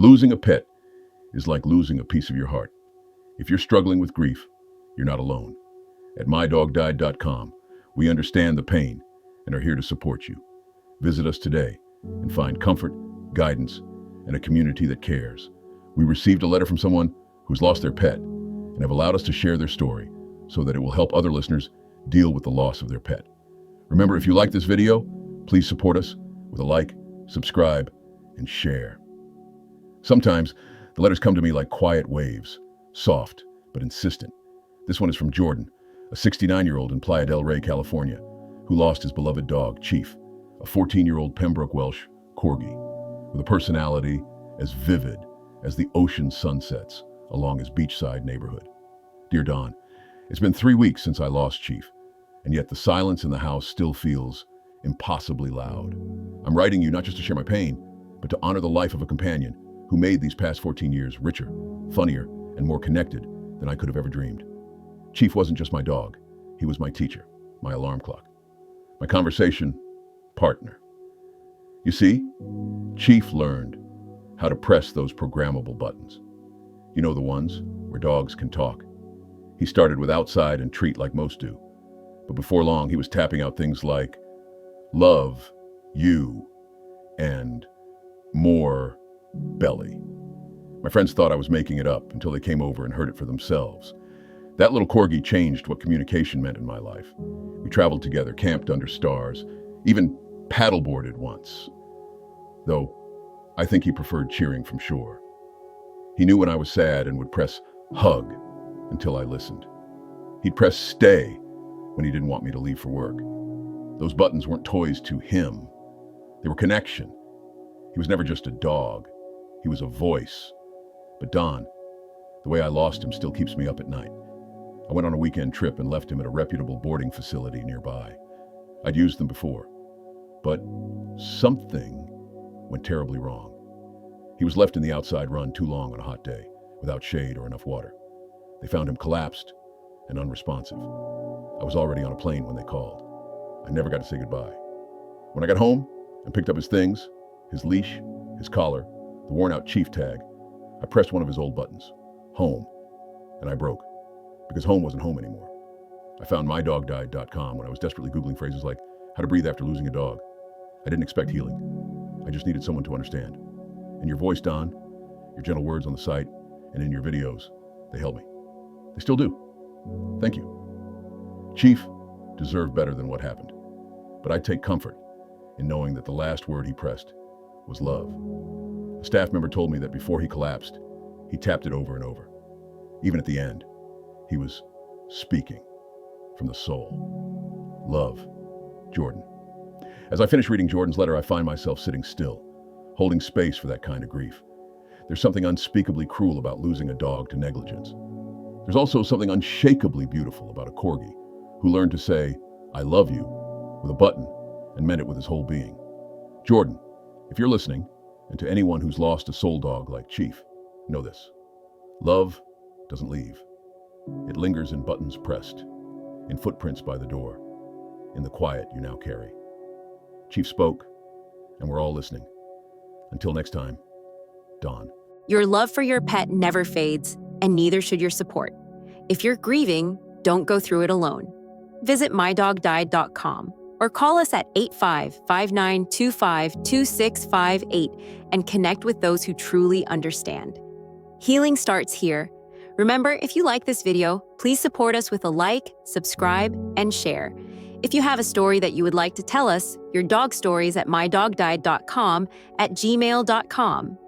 Losing a pet is like losing a piece of your heart. If you're struggling with grief, you're not alone. At MyDogDied.com, we understand the pain and are here to support you. Visit us today and find comfort, guidance, and a community that cares. We received a letter from someone who's lost their pet and have allowed us to share their story so that it will help other listeners deal with the loss of their pet. Remember, if you like this video, please support us with a like, subscribe, and share. Sometimes the letters come to me like quiet waves, soft but insistent. This one is from Jordan, a 69-year-old in Playa del Rey, California, who lost his beloved dog, Chief, a 14-year-old Pembroke Welsh Corgi, with a personality as vivid as the ocean sunsets along his beachside neighborhood. Dear Don, it's been 3 weeks since I lost Chief, and yet the silence in the house still feels impossibly loud. I'm writing you not just to share my pain, but to honor the life of a companion who made these past 14 years richer, funnier, and more connected than I could have ever dreamed. Chief wasn't just my dog. He was my teacher, my alarm clock, my conversation partner. You see, Chief learned how to press those programmable buttons. You know, the ones where dogs can talk. He started with outside and treat like most do. But before long, he was tapping out things like love, you, and more belly. My friends thought I was making it up until they came over and heard it for themselves. That little Corgi changed what communication meant in my life. We traveled together, camped under stars, even paddleboarded once. Though, I think he preferred cheering from shore. He knew when I was sad and would press hug until I listened. He'd press stay when he didn't want me to leave for work. Those buttons weren't toys to him. They were connection. He was never just a dog. He was a voice. But Don, the way I lost him still keeps me up at night. I went on a weekend trip and left him at a reputable boarding facility nearby. I'd used them before, but something went terribly wrong. He was left in the outside run too long on a hot day, without shade or enough water. They found him collapsed and unresponsive. I was already on a plane when they called. I never got to say goodbye. When I got home and picked up his things, his leash, his collar, the worn-out Chief tag, I pressed one of his old buttons, home, and I broke, because home wasn't home anymore. I found MyDogDied.com when I was desperately Googling phrases like how to breathe after losing a dog. I didn't expect healing. I just needed someone to understand. And your voice, Don, your gentle words on the site, and in your videos, they helped me. They still do. Thank you. Chief deserved better than what happened, but I take comfort in knowing that the last word he pressed was love. A staff member told me that before he collapsed, he tapped it over and over. Even at the end, he was speaking from the soul. Love, Jordan. As I finish reading Jordan's letter, I find myself sitting still, holding space for that kind of grief. There's something unspeakably cruel about losing a dog to negligence. There's also something unshakably beautiful about a Corgi who learned to say, I love you, with a button, and meant it with his whole being. Jordan, if you're listening, and to anyone who's lost a soul dog like Chief, know this. Love doesn't leave. It lingers in buttons pressed, in footprints by the door, in the quiet you now carry. Chief spoke, and we're all listening. Until next time, Don. Your love for your pet never fades, and neither should your support. If you're grieving, don't go through it alone. Visit MyDogDied.com or call us at 85-5925-2658 and connect with those who truly understand. Healing starts here. Remember, if you like this video, please support us with a like, subscribe, and share. If you have a story that you would like to tell us, your dog stories at mydogdied.com at gmail.com.